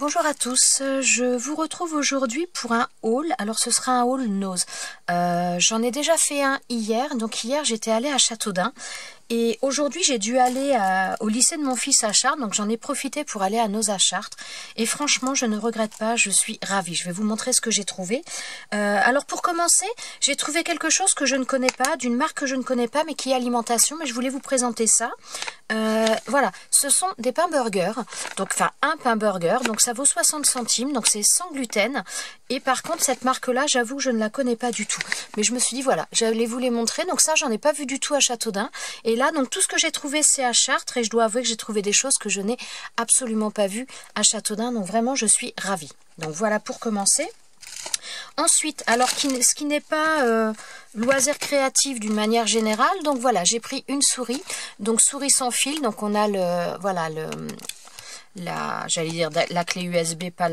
Bonjour à tous, je vous retrouve aujourd'hui pour un haul. Alors ce sera un haul nose. J'en ai déjà fait un hier, donc hier j'étais allée à Châteaudun. Et aujourd'hui, j'ai dû aller au lycée de mon fils à Chartres, donc j'en ai profité pour aller à Nose à Chartres. Et franchement, je ne regrette pas, je suis ravie. Je vais vous montrer ce que j'ai trouvé. Alors pour commencer, j'ai trouvé quelque chose que je ne connais pas, d'une marque que je ne connais pas, mais qui est alimentation, mais je voulais vous présenter ça. Voilà, ce sont des pains burgers, donc enfin un pain burger, donc ça vaut 60 centimes, donc c'est sans gluten. Et par contre, cette marque-là, j'avoue que je ne la connais pas du tout. Mais je me suis dit, voilà, j'allais vous les montrer, donc ça, j'en ai pas vu du tout à Châteaudun. Et là, donc tout ce que j'ai trouvé, c'est à Chartres, et je dois avouer que j'ai trouvé des choses que je n'ai absolument pas vues à Châteaudun, donc vraiment, je suis ravie. Donc voilà pour commencer. Ensuite, alors ce qui n'est pas loisir créatif d'une manière générale, donc voilà, j'ai pris une souris, donc souris sans fil, donc on a j'allais dire la clé USB, pas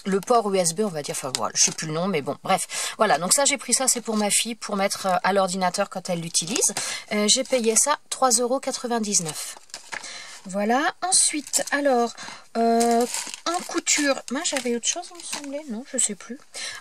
le port USB, on va dire, enfin voilà, je sais plus le nom, mais bon, bref. Voilà, donc ça, j'ai pris ça, c'est pour ma fille, pour mettre à l'ordinateur quand elle l'utilise. J'ai payé ça 3,99 €. Voilà, ensuite, alors, en couture, moi j'avais autre chose, il me semblait, non, je sais plus,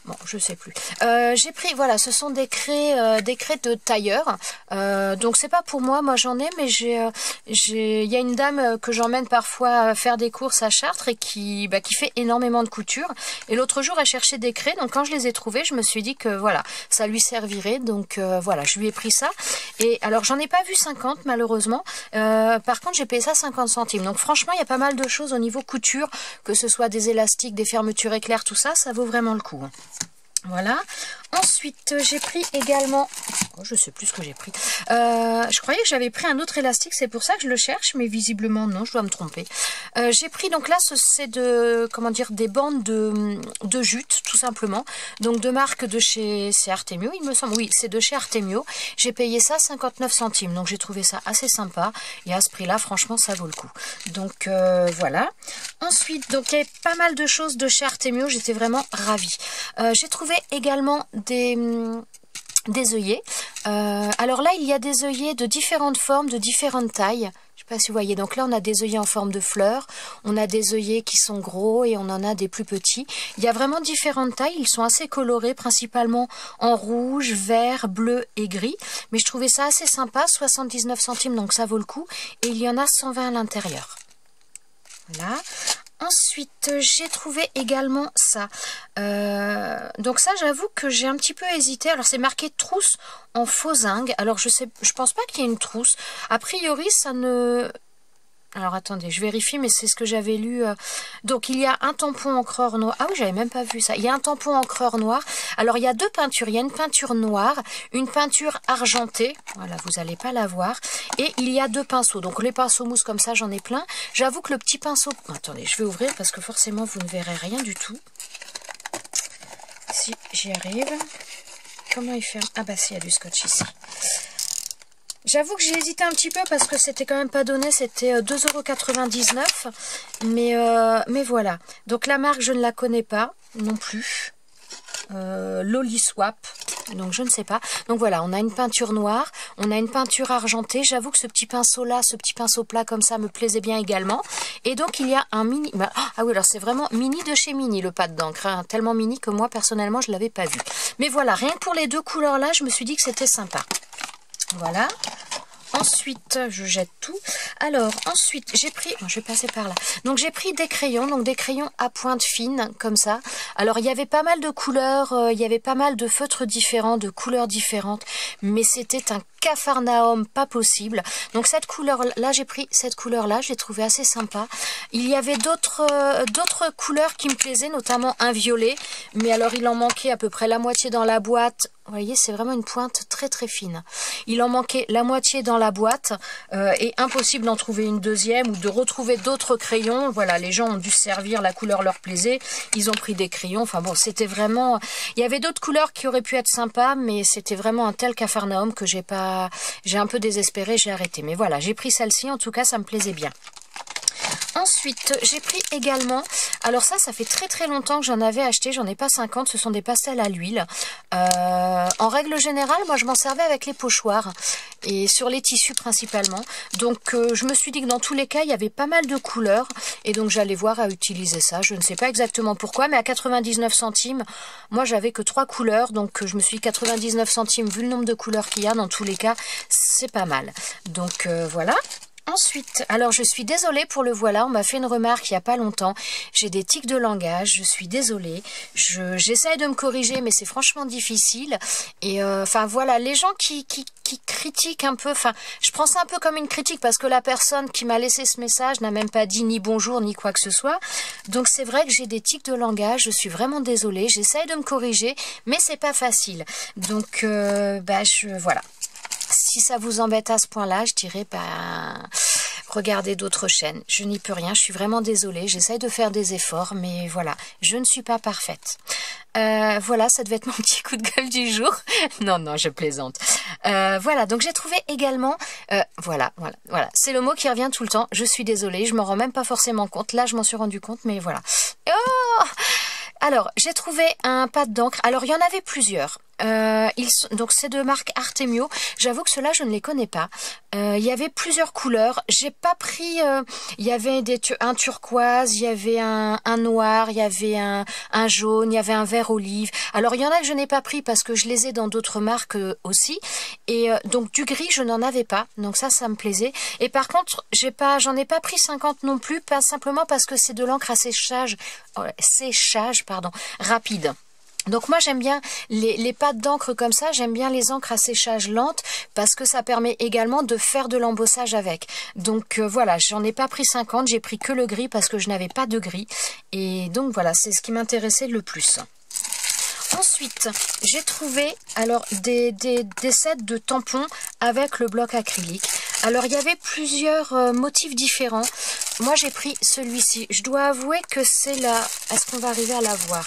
bon, je sais plus. J'ai pris, voilà, ce sont des craies de tailleur, donc c'est pas pour moi, moi j'en ai, mais il y a une dame que j'emmène parfois faire des courses à Chartres et qui fait énormément de couture, et l'autre jour elle cherchait des craies, donc quand je les ai trouvées, je me suis dit que voilà, ça lui servirait, donc voilà, je lui ai pris ça, et alors j'en ai pas vu 50 malheureusement, par contre j'ai payé ça 50 centimes, donc franchement il y a pas mal de choses au niveau couture, que ce soit des élastiques, des fermetures éclairs, tout ça, ça vaut vraiment le coup. Voilà. Ensuite, j'ai pris également... Oh, je sais plus ce que j'ai pris. Je croyais que j'avais pris un autre élastique, c'est pour ça que je le cherche, mais visiblement non, je dois me tromper. J'ai pris, donc là, c'est des bandes de jute, tout simplement. Donc de marque de chez... C'est Artemio, il me semble. Oui, c'est de chez Artemio. J'ai payé ça 59 centimes, donc j'ai trouvé ça assez sympa. Et à ce prix-là, franchement, ça vaut le coup. Donc voilà. Ensuite, donc il y avait pas mal de choses de chez Artemio, j'étais vraiment ravie. J'ai trouvé également des œillets. Alors là, il y a des œillets de différentes formes, de différentes tailles. Je sais pas si vous voyez. Donc là, on a des œillets en forme de fleurs. On a des œillets qui sont gros et on en a des plus petits. Il y a vraiment différentes tailles. Ils sont assez colorés, principalement en rouge, vert, bleu et gris. Mais je trouvais ça assez sympa. 79 centimes, donc ça vaut le coup. Et il y en a 120 à l'intérieur. Voilà. Ensuite, j'ai trouvé également ça. Donc ça, j'avoue que j'ai un petit peu hésité. Alors, c'est marqué trousse en faux zinc. Alors, je pense pas qu'il y ait une trousse. A priori, ça ne... Alors, attendez, je vérifie, mais c'est ce que j'avais lu. Donc, il y a un tampon encreur noir. Ah oui, j'avais même pas vu ça. Il y a un tampon encreur noir. Alors, il y a deux peintures. Il y a une peinture noire, une peinture argentée. Voilà, vous n'allez pas la voir. Et il y a deux pinceaux. Donc, les pinceaux mousse comme ça, j'en ai plein. J'avoue que le petit pinceau... Attendez, je vais ouvrir parce que forcément, vous ne verrez rien du tout. Si j'y arrive. Comment il ferme? Ah bah si, il y a du scotch ici. J'avoue que j'ai hésité un petit peu parce que c'était quand même pas donné, c'était 2,99 €. Mais voilà. Donc la marque, je ne la connais pas non plus. Loliswap, donc je ne sais pas. Donc voilà, on a une peinture noire, on a une peinture argentée. J'avoue que ce petit pinceau là, ce petit pinceau plat comme ça me plaisait bien également. Et donc il y a un mini... Ah oui, alors c'est vraiment mini de chez Mini le pad d'encre, hein, tellement mini que moi personnellement je l'avais pas vu. Mais voilà, rien que pour les deux couleurs là, je me suis dit que c'était sympa. Voilà. Ensuite, je jette tout. Alors, ensuite, j'ai pris... Je vais passer par là. Donc, j'ai pris des crayons. Donc, des crayons à pointe fine, comme ça. Alors, il y avait pas mal de couleurs. Il y avait pas mal de feutres différents, de couleurs différentes. Mais c'était un capharnaüm pas possible. Donc, cette couleur-là, j'ai pris cette couleur-là. Je l'ai trouvée assez sympa. Il y avait d'autres couleurs qui me plaisaient, notamment un violet. Mais alors, il en manquait à peu près la moitié dans la boîte. Vous voyez, c'est vraiment une pointe très très fine. Il en manquait la moitié dans la boîte et impossible d'en trouver une deuxième ou de retrouver d'autres crayons. Voilà, les gens ont dû se servir, la couleur leur plaisait, ils ont pris des crayons. Enfin bon, c'était vraiment... Il y avait d'autres couleurs qui auraient pu être sympas, mais c'était vraiment un tel capharnaüm que j'ai un peu désespéré, j'ai arrêté. Mais voilà, j'ai pris celle-ci, en tout cas, ça me plaisait bien. Ensuite, j'ai pris également, alors ça fait très très longtemps que j'en avais acheté, j'en ai pas 50, ce sont des pastels à l'huile. En règle générale, moi je m'en servais avec les pochoirs et sur les tissus principalement. Donc je me suis dit que dans tous les cas, il y avait pas mal de couleurs Et donc j'allais voir à utiliser ça. Je ne sais pas exactement pourquoi, mais à 99 centimes, moi j'avais que 3 couleurs. Donc je me suis dit 99 centimes, vu le nombre de couleurs qu'il y a, dans tous les cas, c'est pas mal. Donc voilà. Ensuite, alors je suis désolée pour le voilà, on m'a fait une remarque il n'y a pas longtemps, j'ai des tics de langage, je suis désolée, j'essaie de me corriger mais c'est franchement difficile, et enfin voilà, les gens qui critiquent un peu, enfin je prends ça un peu comme une critique parce que la personne qui m'a laissé ce message n'a même pas dit ni bonjour ni quoi que ce soit, donc c'est vrai que j'ai des tics de langage, je suis vraiment désolée, j'essaie de me corriger mais c'est pas facile, donc voilà. Si ça vous embête à ce point-là, je dirais, regardez d'autres chaînes. Je n'y peux rien, je suis vraiment désolée. J'essaye de faire des efforts, mais voilà, je ne suis pas parfaite. Voilà, ça devait être mon petit coup de gueule du jour. Non, je plaisante. Voilà, donc j'ai trouvé également... voilà, c'est le mot qui revient tout le temps. Je suis désolée, je m'en rends même pas forcément compte. Là, je m'en suis rendu compte, mais voilà. Oh! Alors, j'ai trouvé un pad d'encre. Alors, il y en avait plusieurs. Donc c'est de marque Artemio. J'avoue que ceux-là je ne les connais pas. Il y avait plusieurs couleurs. J'ai pas pris. Il y avait un turquoise, il y avait un noir, il y avait un jaune, il y avait un vert olive. Alors il y en a que je n'ai pas pris parce que je les ai dans d'autres marques aussi. Et donc du gris je n'en avais pas. Donc ça me plaisait. Et par contre j'en ai pas pris 50 non plus, pas simplement parce que c'est de l'encre à séchage rapide. Donc moi j'aime bien les pads d'encre comme ça, j'aime bien les encres à séchage lente parce que ça permet également de faire de l'embossage avec. Donc voilà, j'en ai pas pris 50, j'ai pris que le gris parce que je n'avais pas de gris. Et donc voilà, c'est ce qui m'intéressait le plus. Ensuite, j'ai trouvé alors des sets de tampons avec le bloc acrylique. Alors il y avait plusieurs motifs différents. Moi j'ai pris celui-ci. Je dois avouer que c'est là. Est-ce qu'on va arriver à la voir?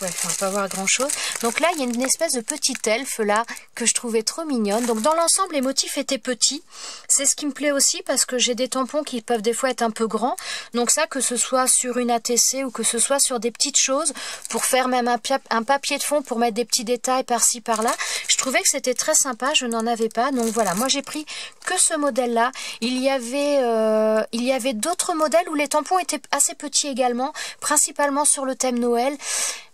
Ouais, on va pas voir grand chose. Donc là il y a une espèce de petite elfe là que je trouvais trop mignonne. Donc dans l'ensemble les motifs étaient petits. C'est ce qui me plaît aussi parce que j'ai des tampons qui peuvent des fois être un peu grands. Donc ça, que ce soit sur une ATC ou que ce soit sur des petites choses pour faire même un papier de fond pour mettre des petits détails par-ci par-là, je trouvais que c'était très sympa. Je n'en avais pas. Donc voilà, moi j'ai pris que ce modèle là. Il y avait d'autres modèles où les tampons étaient assez petits également, principalement sur le thème Noël.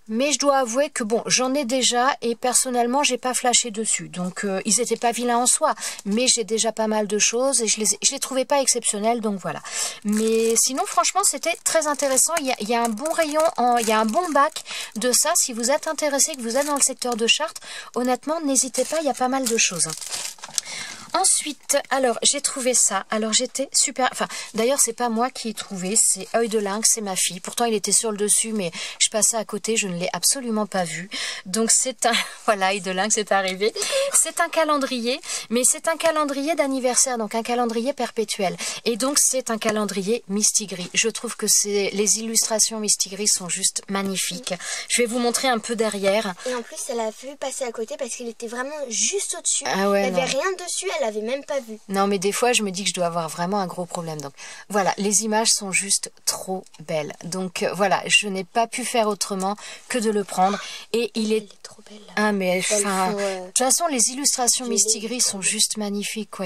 Mais je dois avouer que bon, j'en ai déjà et personnellement, j'ai pas flashé dessus. Donc, ils étaient pas vilains en soi, mais j'ai déjà pas mal de choses et je les trouvais pas exceptionnels, donc voilà. Mais sinon, franchement, c'était très intéressant. Il y a un bon rayon, il y a un bon bac de ça. Si vous êtes intéressé, que vous êtes dans le secteur de Chartres, honnêtement, n'hésitez pas, il y a pas mal de choses. Ensuite, alors j'ai trouvé ça. Alors j'étais super... Enfin, d'ailleurs c'est pas moi qui ai trouvé, c'est Œil de Lynx, c'est ma fille. Pourtant il était sur le dessus, mais je passais à côté, je ne l'ai absolument pas vu. Donc c'est un... Voilà, Œil de Lynx est arrivé. C'est un calendrier, mais c'est un calendrier d'anniversaire, donc un calendrier perpétuel. Et donc c'est un calendrier Mistigris. Je trouve que les illustrations Mistigris sont juste magnifiques. Je vais vous montrer un peu derrière. Et en plus elle a vu passer à côté parce qu'il était vraiment juste au-dessus. Ah ouais, il n'y avait rien dessus, elle avait même pas vu. Non, mais des fois, je me dis que je dois avoir vraiment un gros problème. Donc, voilà, les images sont juste trop belles. Donc, voilà, je n'ai pas pu faire autrement que de le prendre. Et il est trop belle. Ah, mais enfin, de toute façon, les illustrations Mistigris sont juste magnifiques, quoi.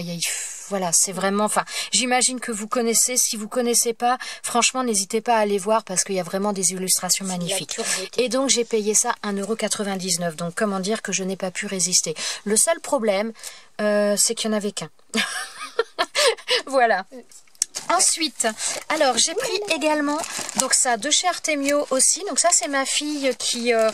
Voilà, c'est vraiment... Enfin, j'imagine que vous connaissez. Si vous connaissez pas, franchement, n'hésitez pas à aller voir parce qu'il y a vraiment des illustrations magnifiques. Et donc, j'ai payé ça 1,99 €. Donc, comment dire que je n'ai pas pu résister. Le seul problème, c'est qu'il n'y en avait qu'un. Voilà. Ensuite, alors j'ai pris également donc ça de chez Artemio aussi. Donc ça c'est ma fille qui a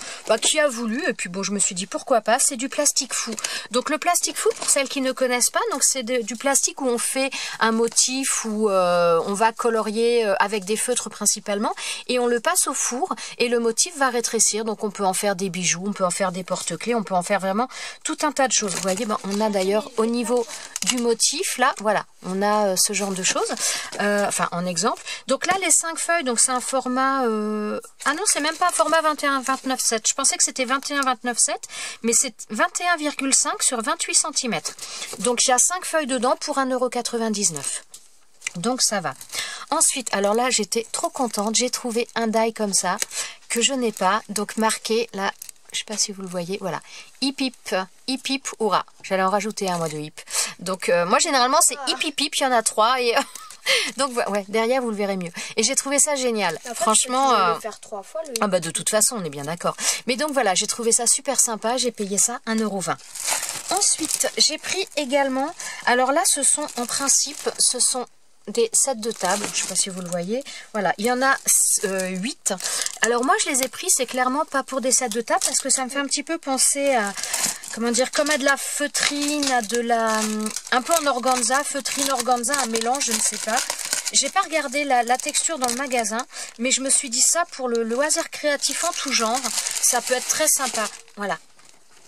voulu et puis bon je me suis dit pourquoi pas. C'est du plastique fou. Donc le plastique fou pour celles qui ne connaissent pas, donc c'est du plastique où on fait un motif où on va colorier avec des feutres principalement et on le passe au four et le motif va rétrécir. Donc on peut en faire des bijoux, on peut en faire des porte-clés, on peut en faire vraiment tout un tas de choses. Vous voyez, on a d'ailleurs au niveau du motif là, voilà, on a ce genre de choses. Enfin en exemple. Donc là les 5 feuilles, donc c'est un format ah non c'est même pas un format 21-29-7. Je pensais que c'était 21-29-7 mais c'est 21,5 sur 28 cm. Donc il y a 5 feuilles dedans pour 1,99 €. Donc ça va. Ensuite, alors là j'étais trop contente, j'ai trouvé un die comme ça que je n'ai pas, donc marqué là. Je sais pas si vous le voyez, voilà. Hip hip, hip hip, hurrah. J'allais en rajouter un moi de hip. Donc moi généralement c'est hip hip hip, il y en a 3 et Donc ouais, derrière vous le verrez mieux. Et j'ai trouvé ça génial. Après, Franchement, tu peux le faire 3 fois. ah bah de toute façon, on est bien d'accord. Mais donc voilà, j'ai trouvé ça super sympa. J'ai payé ça 1,20 €. Ensuite, j'ai pris également. Alors là, ce sont en principe, ce sont des sets de table. Je sais pas si vous le voyez. Voilà, il y en a 8. Alors moi, je les ai pris. C'est clairement pas pour des sets de table parce que ça me fait un petit peu penser à, comment dire, comme à de la feutrine, à de la, un peu en organza, feutrine organza, un mélange, je ne sais pas. J'ai pas regardé la texture dans le magasin, mais je me suis dit ça pour le loisir créatif en tout genre, ça peut être très sympa. Voilà.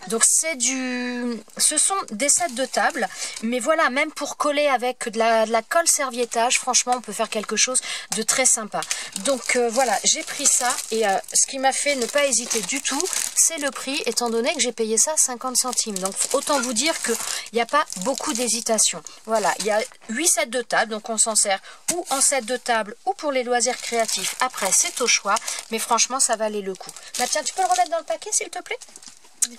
Donc ce sont des sets de table, mais voilà, même pour coller avec de la colle serviettage, franchement, on peut faire quelque chose de très sympa. Donc voilà, j'ai pris ça et ce qui m'a fait ne pas hésiter du tout, c'est le prix, étant donné que j'ai payé ça 50 centimes. Donc autant vous dire qu'il n'y a pas beaucoup d'hésitation. Voilà, il y a 8 sets de table, donc on s'en sert ou en set de table ou pour les loisirs créatifs. Après, c'est au choix, mais franchement, ça valait le coup. Bah tiens, tu peux le remettre dans le paquet, s'il te plaît ?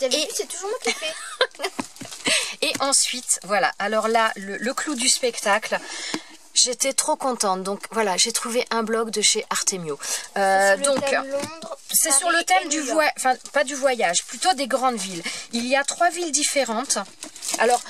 Et c'est toujours moi qui fais. Et ensuite, voilà, alors là, le clou du spectacle, j'étais trop contente. Donc voilà, j'ai trouvé un blog de chez Artemio. C'est sur le thème du voyage, enfin pas du voyage, plutôt des grandes villes. Il y a 3 villes différentes. Alors,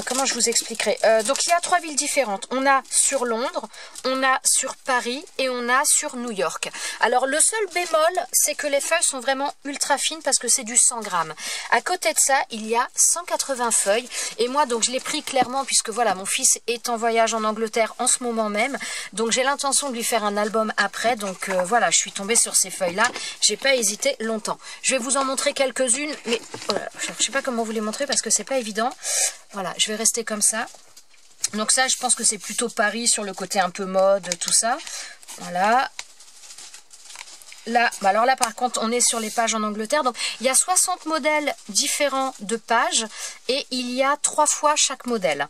comment je vous expliquerai, donc il y a 3 villes différentes. On a sur Londres, on a sur Paris et on a sur New York. Alors le seul bémol, c'est que les feuilles sont vraiment ultra fines parce que c'est du 100 grammes. À côté de ça, il y a 180 feuilles. Et moi, donc je l'ai pris clairement puisque voilà, mon fils est en voyage en Angleterre en ce moment même. Donc j'ai l'intention de lui faire un album après. Donc voilà, je suis tombée sur ces feuilles-là. J'ai pas hésité longtemps. Je vais vous en montrer quelques-unes, mais voilà, je sais pas comment vous les montrer parce que c'est pas évident. Voilà, je vais rester comme ça. Donc ça, je pense que c'est plutôt Paris sur le côté un peu mode, tout ça. Voilà. Là, bah alors là, par contre, on est sur les pages en Angleterre. Donc, il y a 60 modèles différents de pages et il y a 3 fois chaque modèle.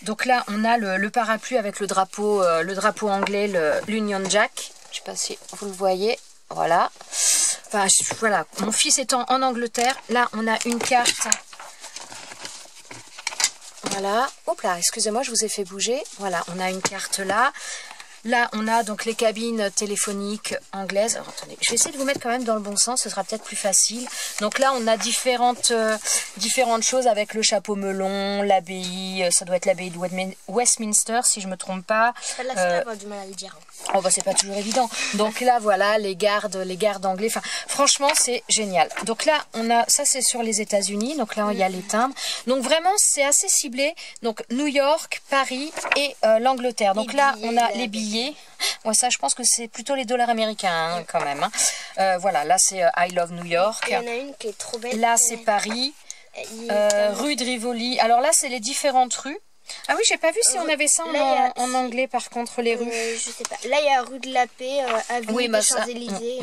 Donc là, on a le parapluie avec le drapeau anglais, l'Union Jack. Je ne sais pas si vous le voyez. Voilà. Enfin, voilà. Mon fils étant en Angleterre, là, on a une carte. Voilà, hop là, excusez-moi, je vous ai fait bouger. Voilà, on a une carte là. Là, on a donc les cabines téléphoniques anglaises. Alors, attendez, je vais essayer de vous mettre quand même dans le bon sens, ce sera peut-être plus facile. Donc là, on a différentes choses avec le chapeau melon, l'abbaye, ça doit être l'abbaye de Westminster, si je ne me trompe pas. Je suis pas la seule à avoir du mal à le dire. Oh bah c'est pas toujours évident. Donc là voilà les gardes anglais. Enfin franchement c'est génial. Donc là on a ça c'est sur les États-Unis. Donc là il y a les timbres. Donc vraiment c'est assez ciblé. Donc New York, Paris et l'Angleterre. Donc là on a les billets. Ouais ça je pense que c'est plutôt les dollars américains hein, quand même. Hein. Voilà là c'est I Love New York. Il y en a une qui est trop belle. Là c'est Paris. Rue de Rivoli. Alors là c'est les différentes rues. Ah oui, j'ai pas vu si on avait ça en anglais par contre les rues. Je sais pas. Là il y a rue de la Paix, avenue des Champs-Élysées.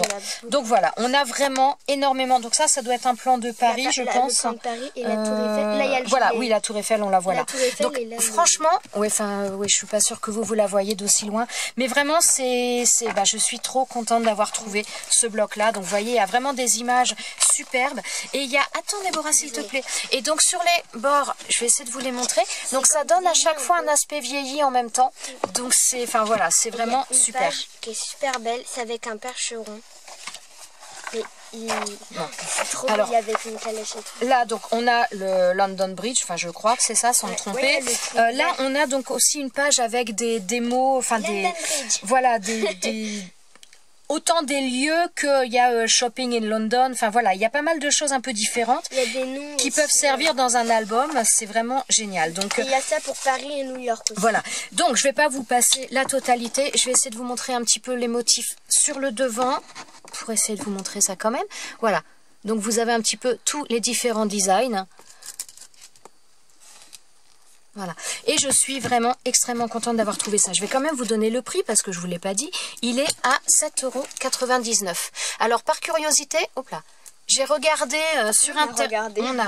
Donc voilà, on a vraiment énormément. Donc ça doit être un plan de Paris, je pense. Le plan de Paris et la Tour Eiffel. Là il y a le voilà, oui, la Tour Eiffel, on la voit là. Donc franchement, je suis pas sûre que vous la voyez d'aussi loin, mais vraiment je suis trop contente d'avoir trouvé ce bloc là. Donc vous voyez, il y a vraiment des images superbes et il y a attends Déborah s'il te plaît. Et donc sur les bords, je vais essayer de vous les montrer. Donc ça donne à chaque fois un aspect vieilli en même temps. Donc c'est voilà, c'est vraiment super. Page qui est super belle, c'est avec un percheron. Mais c'est trop joli avec une calèche et tout. Là donc on a le London Bridge, enfin je crois que c'est ça sans me tromper. Là on a donc aussi une page avec des mots, enfin voilà autant des lieux qu'il y a shopping in London. Enfin voilà, il y a pas mal de choses un peu différentes qui peuvent servir dans un album. C'est vraiment génial. Donc il y a ça pour Paris et New York aussi. Voilà. Donc je vais pas vous passer la totalité. Je vais essayer de vous montrer un petit peu les motifs sur le devant pour essayer de vous montrer ça quand même. Voilà. Donc vous avez un petit peu tous les différents designs. Voilà. Et je suis vraiment extrêmement contente d'avoir trouvé ça. Je vais quand même vous donner le prix parce que je ne vous l'ai pas dit. Il est à 7,99 €. Alors par curiosité, hop là, j'ai regardé sur Internet. On a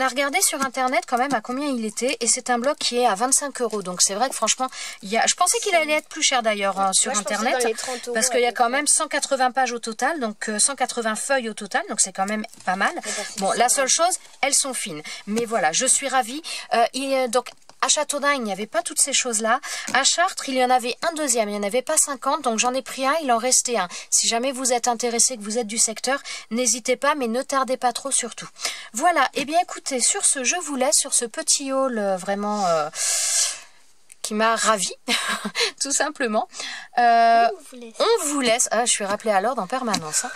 regardé sur Internet quand même à combien il était. Et c'est un bloc qui est à 25 €. Donc c'est vrai que franchement, je pensais qu'il allait être plus cher d'ailleurs sur Internet. Parce qu'il y a quand même 180 pages au total. Donc 180 feuilles au total. Donc c'est quand même pas mal. Bon, la seule chose, elles sont fines. Mais voilà, je suis ravie. Donc à Châteaudun, il n'y avait pas toutes ces choses-là. À Chartres, il y en avait un deuxième, il n'y en avait pas 50, donc j'en ai pris un, il en restait un. Si jamais vous êtes intéressé, que vous êtes du secteur, n'hésitez pas, mais ne tardez pas trop surtout. Voilà, et bien écoutez, sur ce, je vous laisse sur ce petit haul vraiment... qui m'a ravie, tout simplement. On vous laisse. Ah, je suis rappelée à l'ordre en permanence. Hein.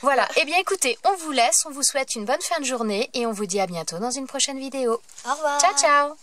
Voilà. Eh bien, écoutez, on vous laisse. On vous souhaite une bonne fin de journée et on vous dit à bientôt dans une prochaine vidéo. Au revoir. Ciao, ciao.